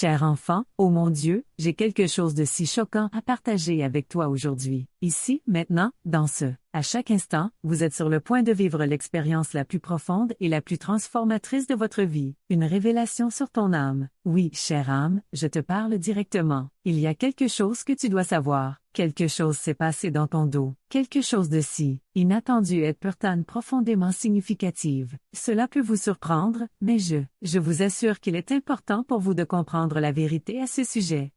Cher enfant, oh mon Dieu, j'ai quelque chose de si choquant à partager avec toi aujourd'hui. Ici, maintenant, dans ce. À chaque instant, vous êtes sur le point de vivre l'expérience la plus profonde et la plus transformatrice de votre vie. Une révélation sur ton âme. Oui, chère âme, je te parle directement. Il y a quelque chose que tu dois savoir. Quelque chose s'est passé dans ton dos. Quelque chose de si inattendu et pourtant profondément significative. Cela peut vous surprendre, mais je vous assure qu'il est important pour vous de comprendre la vérité à ce sujet.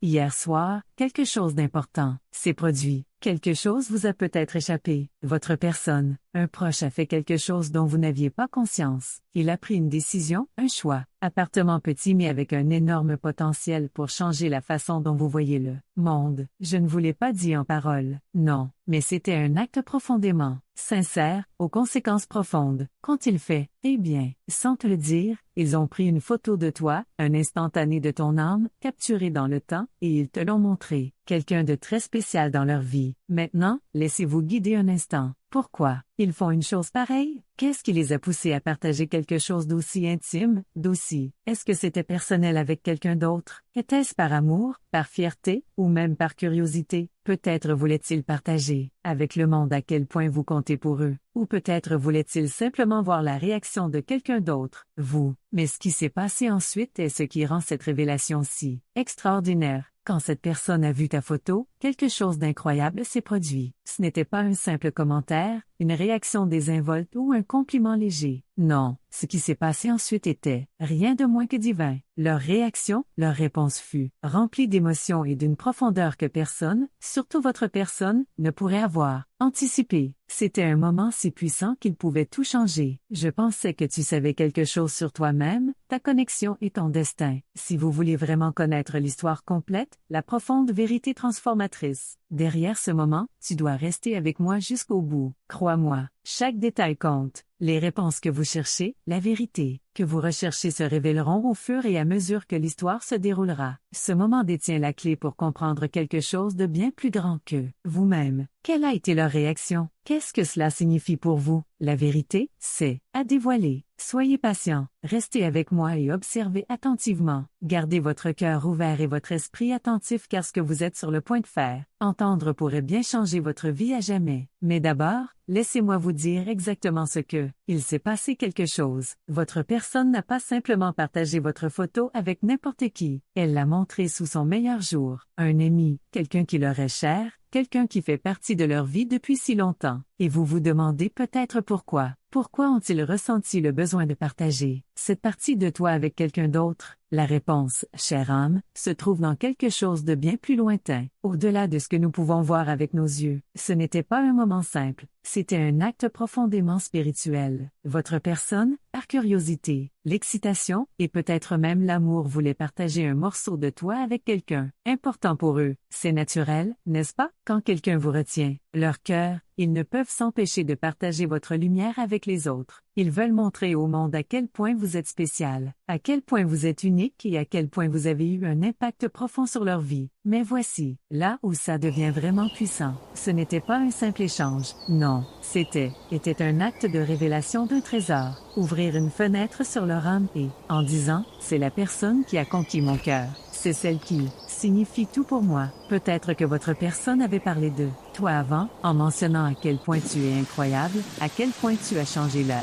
Hier soir, quelque chose d'important s'est produit. Quelque chose vous a peut-être échappé. Votre personne, un proche a fait quelque chose dont vous n'aviez pas conscience. Il a pris une décision, un choix. Appartement petit mais avec un énorme potentiel pour changer la façon dont vous voyez le monde. Je ne vous l'ai pas dit en parole, non, mais c'était un acte profondément sincère, aux conséquences profondes. Qu'ont-ils fait? Eh bien, sans te le dire, ils ont pris une photo de toi, un instantané de ton âme, capturé dans le temps, et ils te l'ont montré. Quelqu'un de très spécial dans leur vie. Maintenant, laissez-vous guider un instant. Pourquoi ils font une chose pareille? Qu'est-ce qui les a poussés à partager quelque chose d'aussi intime, d'aussi? Est-ce que c'était personnel avec quelqu'un d'autre? Était-ce par amour, par fierté, ou même par curiosité? Peut-être voulaient-ils partager avec le monde à quel point vous comptez pour eux, ou peut-être voulaient-ils simplement voir la réaction de quelqu'un d'autre, vous. Mais ce qui s'est passé ensuite est ce qui rend cette révélation si extraordinaire. Quand cette personne a vu ta photo, quelque chose d'incroyable s'est produit. Ce n'était pas un simple commentaire, une réaction désinvolte ou un compliment léger. Non, ce qui s'est passé ensuite était rien de moins que divin. Leur réaction, leur réponse fut remplie d'émotions et d'une profondeur que personne, surtout votre personne, ne pourrait avoir anticipé. C'était un moment si puissant qu'il pouvait tout changer. Je pensais que tu savais quelque chose sur toi-même, ta connexion et ton destin. Si vous voulez vraiment connaître l'histoire complète, la profonde vérité transformatrice, derrière ce moment, tu dois rester avec moi jusqu'au bout. Crois-moi, chaque détail compte. Les réponses que vous cherchez, la vérité que vous recherchez se révéleront au fur et à mesure que l'histoire se déroulera. Ce moment détient la clé pour comprendre quelque chose de bien plus grand que vous-même. Quelle a été leur réaction? Qu'est-ce que cela signifie pour vous? La vérité, c'est à dévoiler. Soyez patient, restez avec moi et observez attentivement. Gardez votre cœur ouvert et votre esprit attentif car ce que vous êtes sur le point de faire, entendre pourrait bien changer votre vie à jamais. Mais d'abord, laissez-moi vous dire exactement ce que. Il s'est passé quelque chose. Votre personne n'a pas simplement partagé votre photo avec n'importe qui. Elle l'a montré sous son meilleur jour. Un ami, quelqu'un qui leur est cher, quelqu'un qui fait partie de leur vie depuis si longtemps. Et vous vous demandez peut-être pourquoi. Pourquoi ont-ils ressenti le besoin de partager cette partie de toi avec quelqu'un d'autre? La réponse, chère âme, se trouve dans quelque chose de bien plus lointain, au-delà de ce que nous pouvons voir avec nos yeux. Ce n'était pas un moment simple, c'était un acte profondément spirituel. Votre personne, par curiosité, l'excitation, et peut-être même l'amour voulait partager un morceau de toi avec quelqu'un, important pour eux. C'est naturel, n'est-ce pas? Quand quelqu'un vous retient, leur cœur, ils ne peuvent s'empêcher de partager votre lumière avec les autres. Ils veulent montrer au monde à quel point vous êtes spécial, à quel point vous êtes unique et à quel point vous avez eu un impact profond sur leur vie. Mais voici, là où ça devient vraiment puissant. Ce n'était pas un simple échange, non, était un acte de révélation d'un trésor. Ouvrir une fenêtre sur leur âme et, en disant, c'est la personne qui a conquis mon cœur. C'est celle qui signifie tout pour moi. Peut-être que votre personne avait parlé de toi avant, en mentionnant à quel point tu es incroyable, à quel point tu as changé la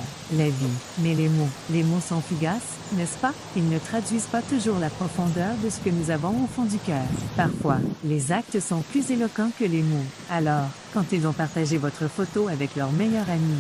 vie. Mais les mots sont fugaces, n'est-ce pas? Ils ne traduisent pas toujours la profondeur de ce que nous avons au fond du cœur. Parfois, les actes sont plus éloquents que les mots. Alors, quand ils ont partagé votre photo avec leur meilleur ami,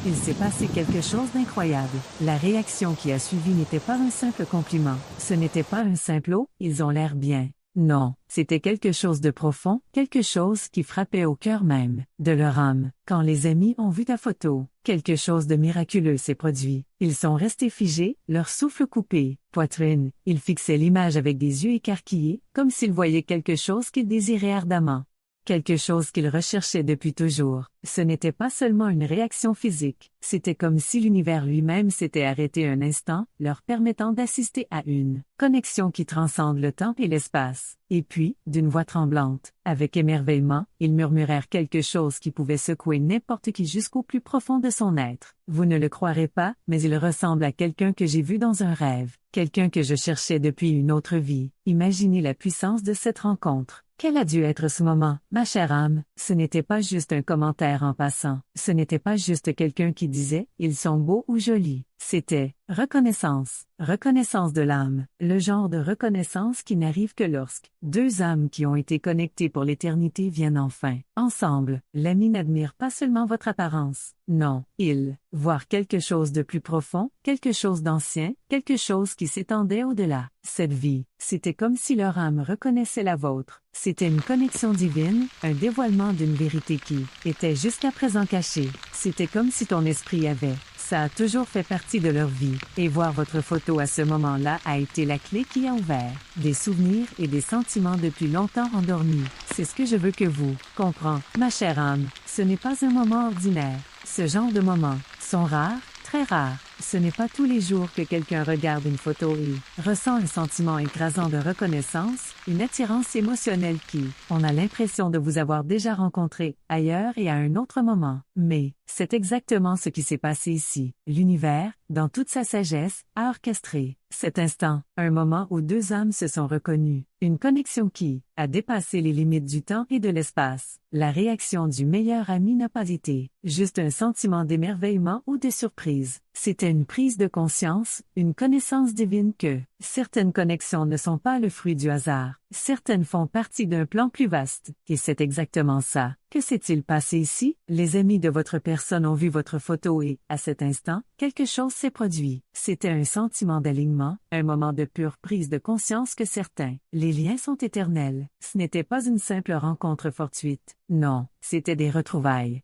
il s'est passé quelque chose d'incroyable. La réaction qui a suivi n'était pas un simple compliment. Ce n'était pas un simple « oh, ils ont l'air bien ». Non, c'était quelque chose de profond, quelque chose qui frappait au cœur même de leur âme. Quand les amis ont vu ta photo, quelque chose de miraculeux s'est produit. Ils sont restés figés, leur souffle coupé, poitrine. Ils fixaient l'image avec des yeux écarquillés, comme s'ils voyaient quelque chose qu'ils désiraient ardemment. quelque chose qu'il recherchait depuis toujours. Ce n'était pas seulement une réaction physique, c'était comme si l'univers lui-même s'était arrêté un instant, leur permettant d'assister à une connexion qui transcende le temps et l'espace. Et puis, d'une voix tremblante, avec émerveillement, ils murmurèrent quelque chose qui pouvait secouer n'importe qui jusqu'au plus profond de son être. Vous ne le croirez pas, mais il ressemble à quelqu'un que j'ai vu dans un rêve, quelqu'un que je cherchais depuis une autre vie. Imaginez la puissance de cette rencontre. Quel a dû être ce moment, ma chère âme? Ce n'était pas juste un commentaire en passant. Ce n'était pas juste quelqu'un qui disait « ils sont beaux ou jolis ». C'était reconnaissance, reconnaissance de l'âme, le genre de reconnaissance qui n'arrive que lorsque deux âmes qui ont été connectées pour l'éternité viennent enfin, ensemble. L'ami n'admire pas seulement votre apparence, non, il voit quelque chose de plus profond, quelque chose d'ancien, quelque chose qui s'étendait au-delà. Cette vie, c'était comme si leur âme reconnaissait la vôtre. C'était une connexion divine, un dévoilement d'une vérité qui était jusqu'à présent cachée. C'était comme si ton esprit avait. Ça a toujours fait partie de leur vie, et voir votre photo à ce moment-là a été la clé qui a ouvert des souvenirs et des sentiments depuis longtemps endormis. C'est ce que je veux que vous compreniez, ma chère âme. Ce n'est pas un moment ordinaire. Ce genre de moments sont rares, très rares. Ce n'est pas tous les jours que quelqu'un regarde une photo et ressent un sentiment écrasant de reconnaissance, une attirance émotionnelle qui, on a l'impression de vous avoir déjà rencontré ailleurs et à un autre moment. Mais, c'est exactement ce qui s'est passé ici. L'univers, dans toute sa sagesse, a orchestré cet instant, un moment où deux âmes se sont reconnues, une connexion qui a dépassé les limites du temps et de l'espace. La réaction du meilleur ami n'a pas été juste un sentiment d'émerveillement ou de surprise. C'était une prise de conscience, une connaissance divine que certaines connexions ne sont pas le fruit du hasard, certaines font partie d'un plan plus vaste, et c'est exactement ça. Que s'est-il passé ici? Les amis de votre personne ont vu votre photo et, à cet instant, quelque chose s'est produit. C'était un sentiment d'alignement, un moment de pure prise de conscience que certains. Les liens sont éternels. Ce n'était pas une simple rencontre fortuite. Non, c'était des retrouvailles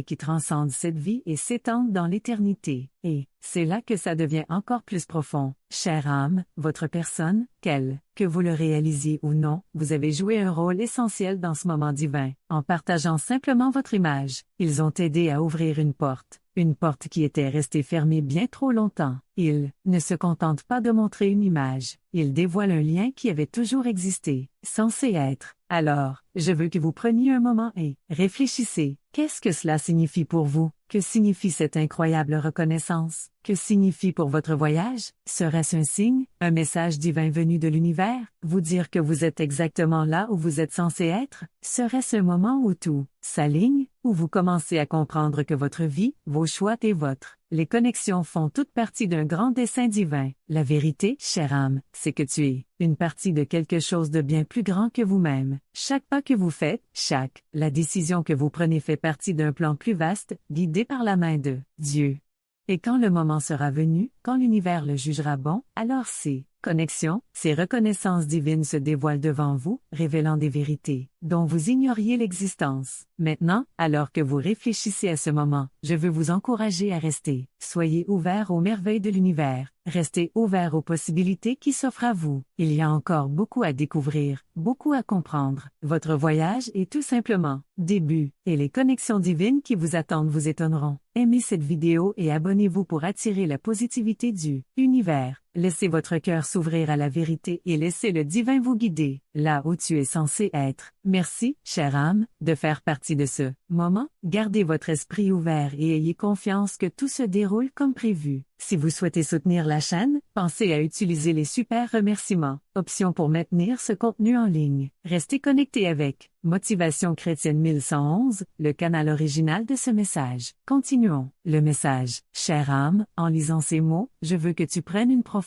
qui transcendent cette vie et s'étendent dans l'éternité. Et c'est là que ça devient encore plus profond. Chère âme, votre personne, que vous le réalisiez ou non, vous avez joué un rôle essentiel dans ce moment divin. En partageant simplement votre image, ils ont aidé à ouvrir une porte qui était restée fermée bien trop longtemps. Ils ne se contentent pas de montrer une image, ils dévoilent un lien qui avait toujours existé, censé être. Alors, je veux que vous preniez un moment et réfléchissez. Qu'est-ce que cela signifie pour vous? Que signifie cette incroyable reconnaissance? Que signifie pour votre voyage? Serait-ce un signe, un message divin venu de l'univers? Vous dire que vous êtes exactement là où vous êtes censé être? Serait-ce un moment où tout s'aligne, où vous commencez à comprendre que votre vie, vos choix et les connexions font toute partie d'un grand dessein divin? La vérité, chère âme, c'est que tu es une partie de quelque chose de bien plus grand que vous-même. Chaque pas que vous faites, la décision que vous prenez fait partie d'un plan plus vaste, guidé par la main de Dieu. Et quand le moment sera venu, quand l'univers le jugera bon, alors ces connexions, ces reconnaissances divines se dévoilent devant vous, révélant des vérités dont vous ignoriez l'existence. Maintenant, alors que vous réfléchissez à ce moment, je veux vous encourager à rester. Soyez ouverts aux merveilles de l'univers. Restez ouverts aux possibilités qui s'offrent à vous. Il y a encore beaucoup à découvrir, beaucoup à comprendre. Votre voyage est tout simplement début, et les connexions divines qui vous attendent vous étonneront. Aimez cette vidéo et abonnez-vous pour attirer la positivité du univers. Laissez votre cœur s'ouvrir à la vérité et laissez le divin vous guider, là où tu es censé être. Merci, chère âme, de faire partie de ce moment. Gardez votre esprit ouvert et ayez confiance que tout se déroule comme prévu. Si vous souhaitez soutenir la chaîne, pensez à utiliser les super remerciements, option pour maintenir ce contenu en ligne. Restez connecté avec Motivation chrétienne 1111, le canal original de ce message. Continuons. Le message. Chère âme, en lisant ces mots, je veux que tu prennes une profonde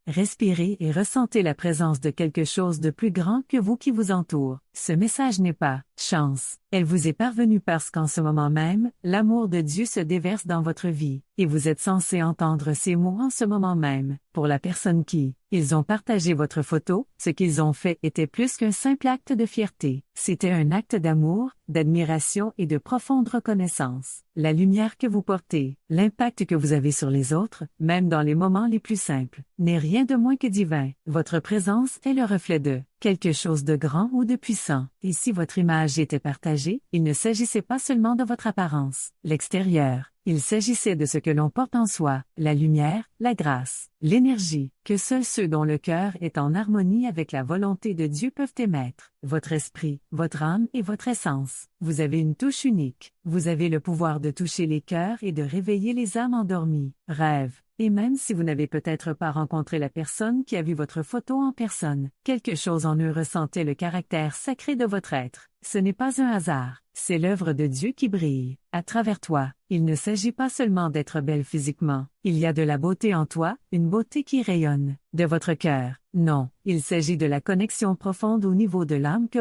respirez et ressentez la présence de quelque chose de plus grand que vous qui vous entoure. Ce message n'est pas chance. Elle vous est parvenue parce qu'en ce moment même, l'amour de Dieu se déverse dans votre vie, et vous êtes censé entendre ces mots en ce moment même. Pour la personne qui, ils ont partagé votre photo, ce qu'ils ont fait était plus qu'un simple acte de fierté. C'était un acte d'amour, d'admiration et de profonde reconnaissance. La lumière que vous portez, l'impact que vous avez sur les autres, même dans les moments les plus simples, n'est rien de moins que divin. Votre présence est le reflet de quelque chose de grand ou de puissant. Et si votre image était partagée, il ne s'agissait pas seulement de votre apparence, l'extérieur. Il s'agissait de ce que l'on porte en soi, la lumière, la grâce, l'énergie, que seuls ceux dont le cœur est en harmonie avec la volonté de Dieu peuvent émettre. Votre esprit, votre âme et votre essence. Vous avez une touche unique. Vous avez le pouvoir de toucher les cœurs et de réveiller les âmes endormies. Rêve. Et même si vous n'avez peut-être pas rencontré la personne qui a vu votre photo en personne, quelque chose en eux ressentait le caractère sacré de votre être. Ce n'est pas un hasard, c'est l'œuvre de Dieu qui brille. À travers toi, il ne s'agit pas seulement d'être belle physiquement, il y a de la beauté en toi, une beauté qui rayonne, de votre cœur. Non, il s'agit de la connexion profonde au niveau de l'âme que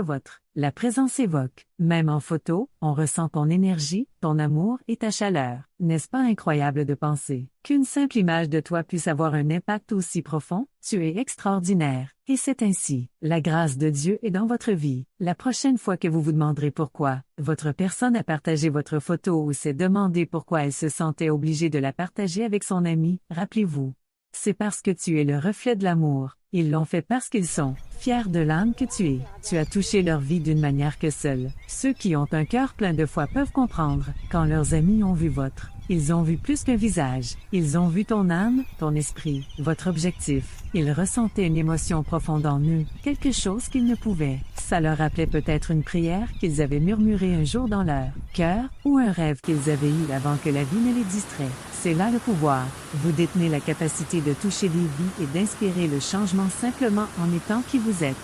la présence évoque. Même en photo, on ressent ton énergie, ton amour et ta chaleur. N'est-ce pas incroyable de penser qu'une simple image de toi puisse avoir un impact aussi profond? Tu es extraordinaire. Et c'est ainsi. La grâce de Dieu est dans votre vie. La prochaine fois que vous vous demanderez pourquoi votre personne a partagé votre photo ou s'est demandé pourquoi elle se sentait obligée de la partager avec son ami, rappelez-vous. C'est parce que tu es le reflet de l'amour. Ils l'ont fait parce qu'ils sont fiers de l'âme que tu es. Tu as touché leur vie d'une manière que seuls ceux qui ont un cœur plein de foi peuvent comprendre. Quand leurs amis ont vu votre, ils ont vu plus qu'un visage. Ils ont vu ton âme, ton esprit, votre objectif. Ils ressentaient une émotion profonde en eux, quelque chose qu'ils ne pouvaient. Ça leur rappelait peut-être une prière qu'ils avaient murmurée un jour dans leur cœur ou un rêve qu'ils avaient eu avant que la vie ne les distrait. C'est là le pouvoir. Vous détenez la capacité de toucher les vies et d'inspirer le changement simplement en étant qui vous êtes.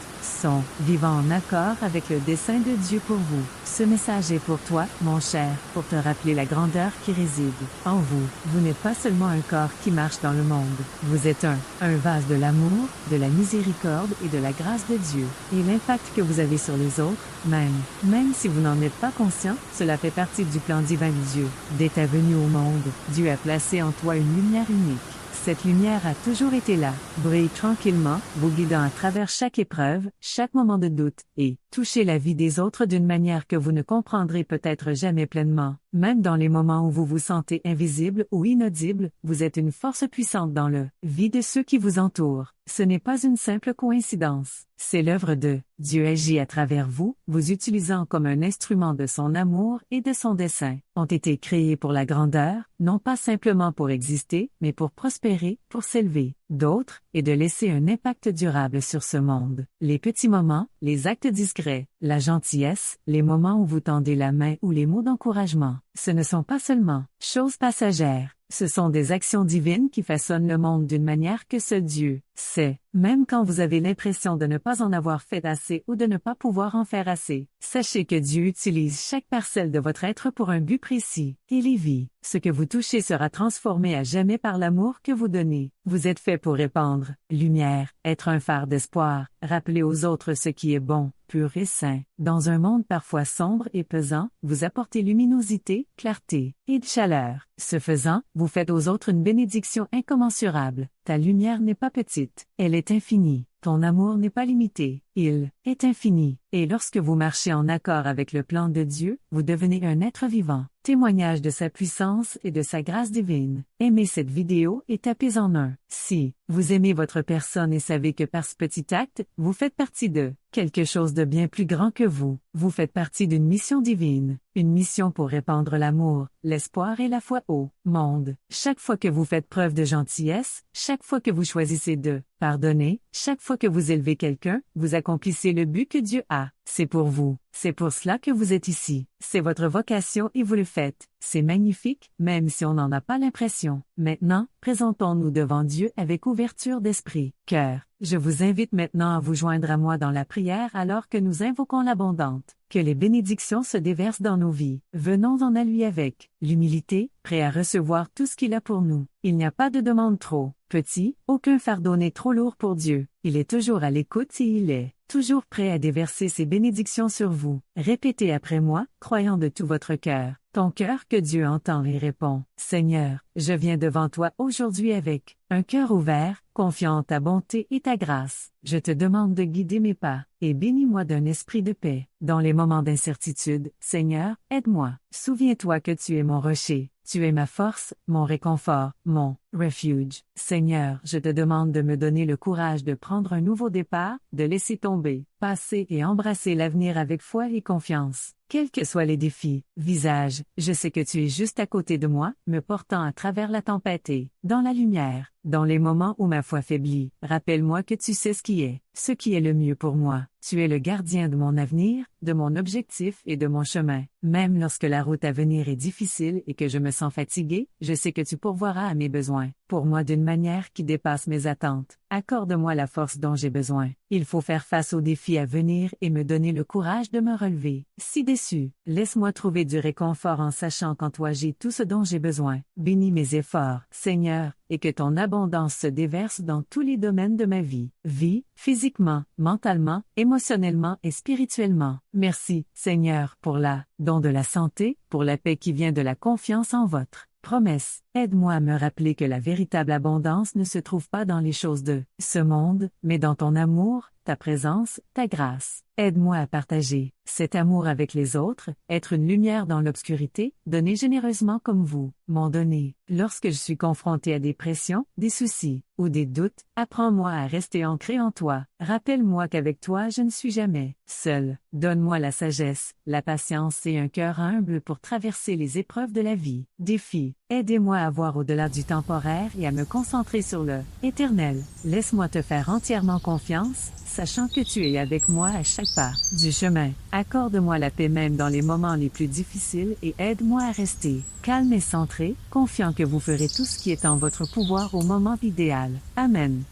Vivant en accord avec le dessein de Dieu pour vous. Ce message est pour toi, mon cher, pour te rappeler la grandeur qui réside en vous. Vous n'êtes pas seulement un corps qui marche dans le monde. Vous êtes un vase de l'amour, de la miséricorde et de la grâce de Dieu. Et l'impact que vous avez sur les autres, même si vous n'en êtes pas conscient, cela fait partie du plan divin de Dieu. Dès ta venue au monde, Dieu a placé en toi une lumière unique. Cette lumière a toujours été là, brille tranquillement, vous guidant à travers chaque épreuve, chaque moment de doute, et touchez la vie des autres d'une manière que vous ne comprendrez peut-être jamais pleinement. Même dans les moments où vous vous sentez invisible ou inaudible, vous êtes une force puissante dans la vie de ceux qui vous entourent. Ce n'est pas une simple coïncidence. C'est l'œuvre de Dieu agit à travers vous, vous utilisant comme un instrument de son amour et de son dessein. Ont été créés pour la grandeur, non pas simplement pour exister, mais pour prospérer, pour s'élever. D'autres, et de laisser un impact durable sur ce monde. Les petits moments, les actes discrets, la gentillesse, les moments où vous tendez la main ou les mots d'encouragement, ce ne sont pas seulement choses passagères. Ce sont des actions divines qui façonnent le monde d'une manière que seul Dieu sait. Même quand vous avez l'impression de ne pas en avoir fait assez ou de ne pas pouvoir en faire assez, sachez que Dieu utilise chaque parcelle de votre être pour un but précis. Et les vies, ce que vous touchez sera transformé à jamais par l'amour que vous donnez. Vous êtes fait pour répandre lumière, être un phare d'espoir, rappeler aux autres ce qui est bon, pur et saint. Dans un monde parfois sombre et pesant, vous apportez luminosité, clarté et de chaleur. Ce faisant, vous faites aux autres une bénédiction incommensurable. Ta lumière n'est pas petite, elle est infinie. Ton amour n'est pas limité, il est infini. Et lorsque vous marchez en accord avec le plan de Dieu, vous devenez un être vivant, témoignage de sa puissance et de sa grâce divine. Aimez cette vidéo et tapez en un. Si vous aimez votre personne et savez que par ce petit acte, vous faites partie de quelque chose de bien plus grand que vous. Vous faites partie d'une mission divine, une mission pour répandre l'amour, l'espoir et la foi au monde. Chaque fois que vous faites preuve de gentillesse, chaque fois que vous choisissez de pardonner, chaque fois que vous élevez quelqu'un, vous accomplissez le but que Dieu a. C'est pour vous. C'est pour cela que vous êtes ici. C'est votre vocation et vous le faites. C'est magnifique, même si on n'en a pas l'impression. Maintenant, présentons-nous devant Dieu avec ouverture d'esprit, cœur. Je vous invite maintenant à vous joindre à moi dans la prière alors que nous invoquons l'abondante. Que les bénédictions se déversent dans nos vies. Venons-en à lui avec l'humilité, prêt à recevoir tout ce qu'il a pour nous. Il n'y a pas de demande trop petit, aucun fardeau n'est trop lourd pour Dieu. Il est toujours à l'écoute et il est toujours prêt à déverser ses bénédictions sur vous. Répétez après moi, croyant de tout votre cœur, ton cœur que Dieu entend et répond. Seigneur, je viens devant toi aujourd'hui avec un cœur ouvert, confiant en ta bonté et ta grâce. Je te demande de guider mes pas, et bénis-moi d'un esprit de paix. Dans les moments d'incertitude, Seigneur, aide-moi. Souviens-toi que tu es mon rocher. Tu es ma force, mon réconfort, mon refuge. Seigneur, je te demande de me donner le courage de prendre un nouveau départ, de laisser tomber, passer et embrasser l'avenir avec foi et confiance. Quels que soient les défis, visage, je sais que tu es juste à côté de moi, me portant à travers la tempête et, dans la lumière, dans les moments où ma foi faiblit, rappelle-moi que tu sais ce qui est le mieux pour moi. Tu es le gardien de mon avenir, de mon objectif et de mon chemin. Même lorsque la route à venir est difficile et que je me sens fatigué, je sais que tu pourvoiras à mes besoins, pour moi d'une manière qui dépasse mes attentes. Accorde-moi la force dont j'ai besoin. Il faut faire face aux défis à venir et me donner le courage de me relever. Si déçu, laisse-moi trouver du réconfort en sachant qu'en toi j'ai tout ce dont j'ai besoin. Bénis mes efforts, Seigneur, et que ton abondance se déverse dans tous les domaines de ma vie. Vie, physiquement, mentalement, émotionnellement et spirituellement. Merci, Seigneur, pour la don de la santé, pour la paix qui vient de la confiance en votre promesse. Aide-moi à me rappeler que la véritable abondance ne se trouve pas dans les choses de ce monde, mais dans ton amour, ta présence, ta grâce. Aide-moi à partager cet amour avec les autres, être une lumière dans l'obscurité, donner généreusement comme vous m'en donnez. Lorsque je suis confronté à des pressions, des soucis ou des doutes, apprends-moi à rester ancré en toi. Rappelle-moi qu'avec toi je ne suis jamais seul. Donne-moi la sagesse, la patience et un cœur humble pour traverser les épreuves de la vie. Défis. Aidez-moi à voir au-delà du temporaire et à me concentrer sur le éternel. Laisse-moi te faire entièrement confiance, sachant que tu es avec moi à chaque pas du chemin. Accorde-moi la paix même dans les moments les plus difficiles et aide-moi à rester calme et centré, confiant que vous ferez tout ce qui est en votre pouvoir au moment idéal. Amen.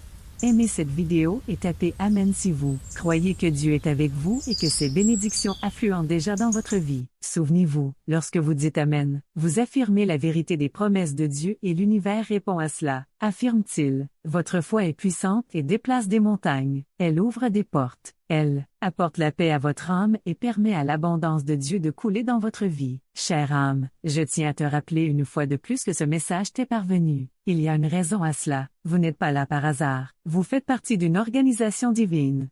Aimez cette vidéo et tapez Amen si vous croyez que Dieu est avec vous et que ses bénédictions affluent déjà dans votre vie. Souvenez-vous, lorsque vous dites Amen, vous affirmez la vérité des promesses de Dieu et l'univers répond à cela. Affirme-t-il, votre foi est puissante et déplace des montagnes. Elle ouvre des portes. Elle apporte la paix à votre âme et permet à l'abondance de Dieu de couler dans votre vie. Chère âme, je tiens à te rappeler une fois de plus que ce message t'est parvenu. Il y a une raison à cela. Vous n'êtes pas là par hasard. Vous faites partie d'une organisation divine.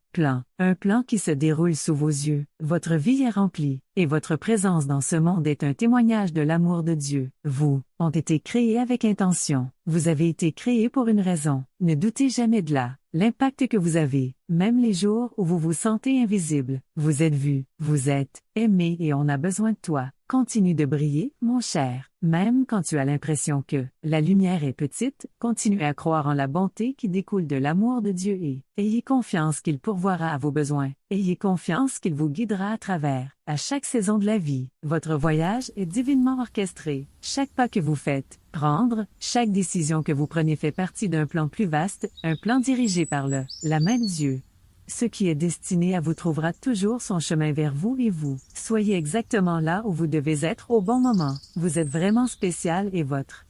Un plan qui se déroule sous vos yeux. Votre vie est remplie, et votre présence dans ce monde est un témoignage de l'amour de Dieu. Vous ont été créés avec intention. Vous avez été créés pour une raison. Ne doutez jamais de l'impact que vous avez, même les jours où vous vous sentez invisible. Vous êtes vu, vous êtes aimé et on a besoin de toi. Continue de briller, mon cher. Même quand tu as l'impression que la lumière est petite, continue à croire en la bonté qui découle de l'amour de Dieu et ayez confiance qu'il pourvoira à vos besoins. Ayez confiance qu'il vous guidera à travers, à chaque saison de la vie. Votre voyage est divinement orchestré. Chaque pas que vous faites, prendre, chaque décision que vous prenez fait partie d'un plan plus vaste, un plan dirigé par la main de Dieu. Ce qui est destiné à vous trouvera toujours son chemin vers vous et vous. Soyez exactement là où vous devez être au bon moment. Vous êtes vraiment spécial et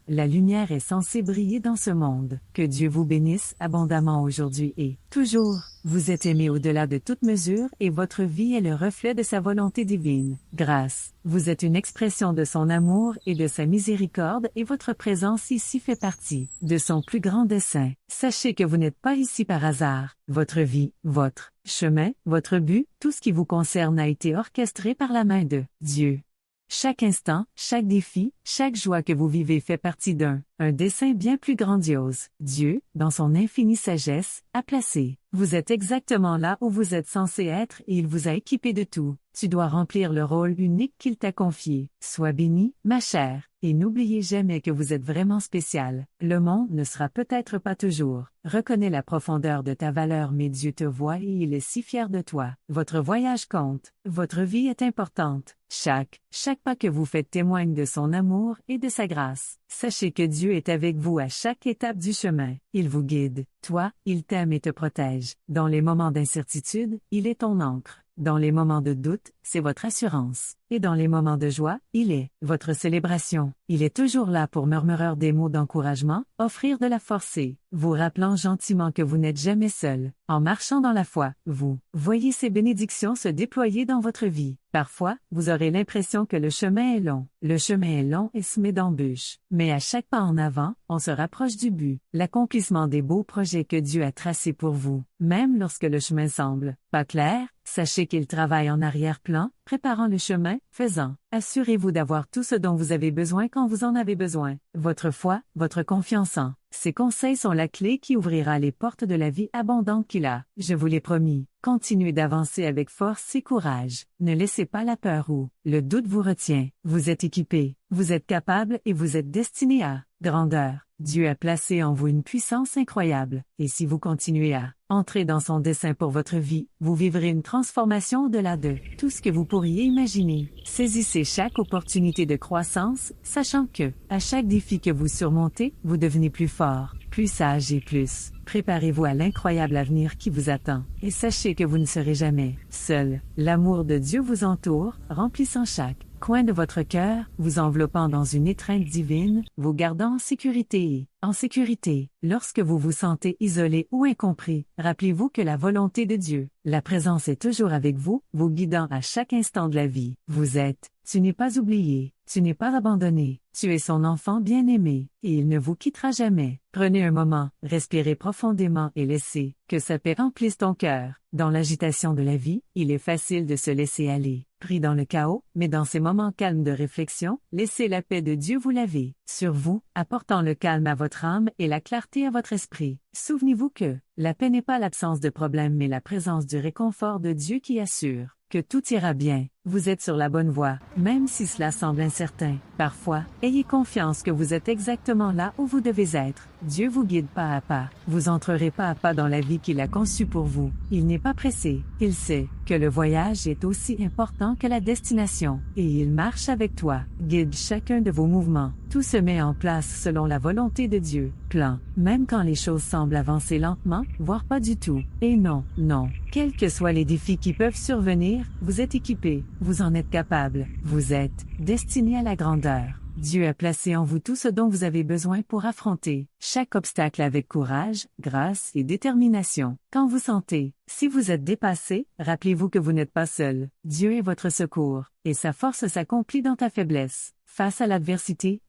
la lumière est censée briller dans ce monde. Que Dieu vous bénisse abondamment aujourd'hui et toujours. Vous êtes aimé au-delà de toute mesure et votre vie est le reflet de sa volonté divine. Grâce. Vous êtes une expression de son amour et de sa miséricorde et votre présence ici fait partie de son plus grand dessein. Sachez que vous n'êtes pas ici par hasard. Votre vie, votre chemin, votre but, tout ce qui vous concerne a été orchestré par la main de Dieu. Chaque instant, chaque défi, chaque joie que vous vivez fait partie d'un dessein bien plus grandiose. Dieu, dans son infinie sagesse, a placé. Vous êtes exactement là où vous êtes censé être et il vous a équipé de tout. Tu dois remplir le rôle unique qu'il t'a confié. Sois béni, ma chère, et n'oubliez jamais que vous êtes vraiment spécial. Le monde ne sera peut-être pas toujours. Reconnais la profondeur de ta valeur mais Dieu te voit et il est si fier de toi. Votre voyage compte. Votre vie est importante. Chaque pas que vous faites témoigne de son amour et de sa grâce. Sachez que Dieu est avec vous à chaque étape du chemin. Il vous guide. Toi, il t'aime et te protège. Dans les moments d'incertitude, il est ton ancre. Dans les moments de doute, c'est votre assurance. Et dans les moments de joie, il est votre célébration. Il est toujours là pour murmurer des mots d'encouragement, offrir de la force et vous rappelant gentiment que vous n'êtes jamais seul. En marchant dans la foi, vous voyez ces bénédictions se déployer dans votre vie. Parfois, vous aurez l'impression que le chemin est long. Le chemin est long et semé d'embûches. Mais à chaque pas en avant, on se rapproche du but, l'accomplissement des beaux projets que Dieu a tracés pour vous. Même lorsque le chemin semble pas clair, sachez qu'il travaille en arrière-plan, préparant le chemin, faisant. Assurez-vous d'avoir tout ce dont vous avez besoin quand vous en avez besoin. Votre foi, votre confiance en ces conseils sont la clé qui ouvrira les portes de la vie abondante qu'il a. Je vous l'ai promis. Continuez d'avancer avec force et courage. Ne laissez pas la peur ou le doute vous retient. Vous êtes équipé, vous êtes capable et vous êtes destiné à grandeur. Dieu a placé en vous une puissance incroyable. Et si vous continuez à entrer dans son dessein pour votre vie, vous vivrez une transformation au-delà de tout ce que vous pourriez imaginer. Saisissez chaque opportunité de croissance, sachant que, à chaque défi que vous surmontez, vous devenez plus fort, plus sage et plus. Préparez-vous à l'incroyable avenir qui vous attend. Et sachez que vous ne serez jamais seul. L'amour de Dieu vous entoure, remplissant chaque coin de votre cœur, vous enveloppant dans une étreinte divine, vous gardant en sécurité et en sécurité. Lorsque vous vous sentez isolé ou incompris, rappelez-vous que la volonté de Dieu, la présence est toujours avec vous, vous guidant à chaque instant de la vie. Vous êtes, tu n'es pas oublié, tu n'es pas abandonné, tu es son enfant bien-aimé, et il ne vous quittera jamais. Prenez un moment, respirez profondément et laissez que sa paix remplisse ton cœur. Dans l'agitation de la vie, il est facile de se laisser aller, pris dans le chaos, mais dans ces moments calmes de réflexion, laissez la paix de Dieu vous laver sur vous, apportant le calme à votre âme et la clarté à votre esprit. Souvenez-vous que la paix n'est pas l'absence de problème mais la présence du réconfort de Dieu qui assure que tout ira bien. Vous êtes sur la bonne voie, même si cela semble incertain. Parfois, ayez confiance que vous êtes exactement là où vous devez être. Dieu vous guide pas à pas. Vous entrerez pas à pas dans la vie qu'il a conçue pour vous. Il n'est pas pressé. Il sait que le voyage est aussi important que la destination. Et il marche avec toi, guide chacun de vos mouvements. Tout se met en place selon la volonté de Dieu. Plan. Même quand les choses semblent avancer lentement, voire pas du tout. Et non, non. Quels que soient les défis qui peuvent survenir, vous êtes équipé. Vous en êtes capable. Vous êtes destiné à la grandeur. Dieu a placé en vous tout ce dont vous avez besoin pour affronter chaque obstacle avec courage, grâce et détermination. Quand vous sentez, si vous êtes dépassé, rappelez-vous que vous n'êtes pas seul. Dieu est votre secours, et sa force s'accomplit dans ta faiblesse. Face à l'adversité,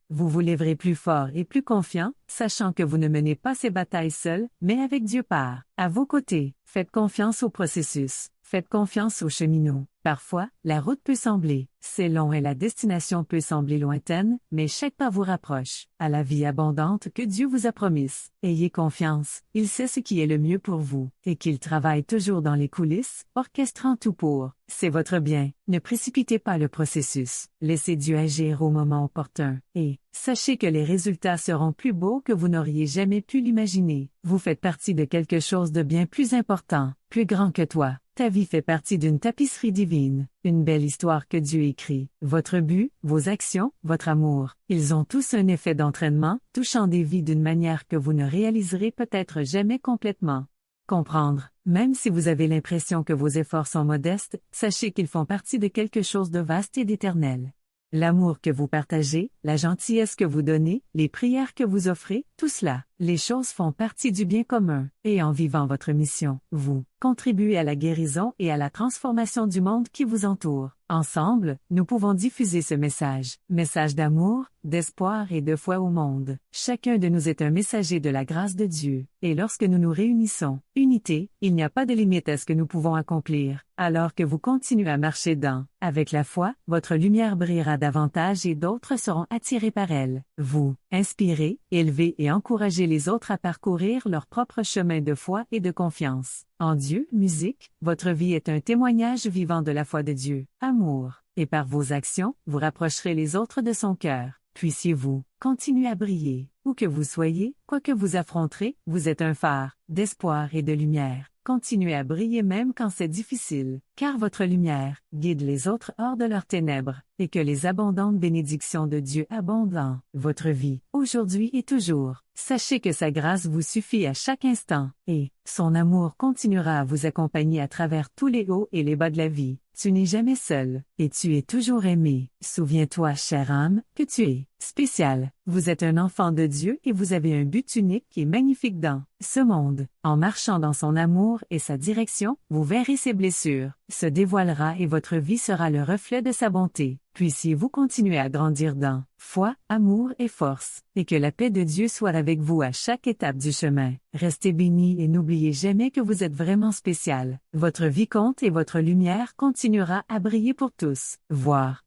vous vous lèverez plus fort et plus confiant, sachant que vous ne menez pas ces batailles seul, mais avec Dieu à vos côtés. Faites confiance au processus. Faites confiance au cheminot. Parfois, la route peut sembler c'est long et la destination peut sembler lointaine, mais chaque pas vous rapproche à la vie abondante que Dieu vous a promise. Ayez confiance, il sait ce qui est le mieux pour vous, et qu'il travaille toujours dans les coulisses, orchestrant tout pour. C'est votre bien. Ne précipitez pas le processus. Laissez Dieu agir au moment opportun, et sachez que les résultats seront plus beaux que vous n'auriez jamais pu l'imaginer. Vous faites partie de quelque chose de bien plus important, plus grand que toi. Ta vie fait partie d'une tapisserie divine, une belle histoire que Dieu écrit. Votre but, vos actions, votre amour, ils ont tous un effet d'entraînement, touchant des vies d'une manière que vous ne réaliserez peut-être jamais complètement. Comprendre, même si vous avez l'impression que vos efforts sont modestes, sachez qu'ils font partie de quelque chose de vaste et d'éternel. L'amour que vous partagez, la gentillesse que vous donnez, les prières que vous offrez, tout cela, les choses font partie du bien commun. Et en vivant votre mission, vous contribuez à la guérison et à la transformation du monde qui vous entoure. Ensemble, nous pouvons diffuser ce message d'amour, d'espoir et de foi au monde. Chacun de nous est un messager de la grâce de Dieu. Et lorsque nous nous réunissons, unité, il n'y a pas de limite à ce que nous pouvons accomplir. Alors que vous continuez à marcher avec la foi, votre lumière brillera davantage et d'autres seront attirés par elle. Vous inspirez, élevez et encouragez les autres à parcourir leur propre chemin de foi et de confiance. En Dieu, musique, votre vie est un témoignage vivant de la foi de Dieu, amour, et par vos actions, vous rapprocherez les autres de son cœur. Puissiez-vous continuez à briller. Où que vous soyez, quoi que vous affronterez, vous êtes un phare d'espoir et de lumière. Continuez à briller même quand c'est difficile, car votre lumière guide les autres hors de leurs ténèbres, et que les abondantes bénédictions de Dieu abondent dans votre vie, aujourd'hui et toujours. Sachez que sa grâce vous suffit à chaque instant, et son amour continuera à vous accompagner à travers tous les hauts et les bas de la vie. Tu n'es jamais seul, et tu es toujours aimé. Souviens-toi, chère âme, que tu es spécial. Vous êtes un enfant de Dieu et vous avez un but unique et magnifique dans ce monde. En marchant dans son amour et sa direction, vous verrez ses blessures se dévoilera et votre vie sera le reflet de sa bonté. Puissiez-vous continuer à grandir dans foi, amour et force, et que la paix de Dieu soit avec vous à chaque étape du chemin. Restez bénis et n'oubliez jamais que vous êtes vraiment spécial. Votre vie compte et votre lumière continuera à briller pour tous. Voir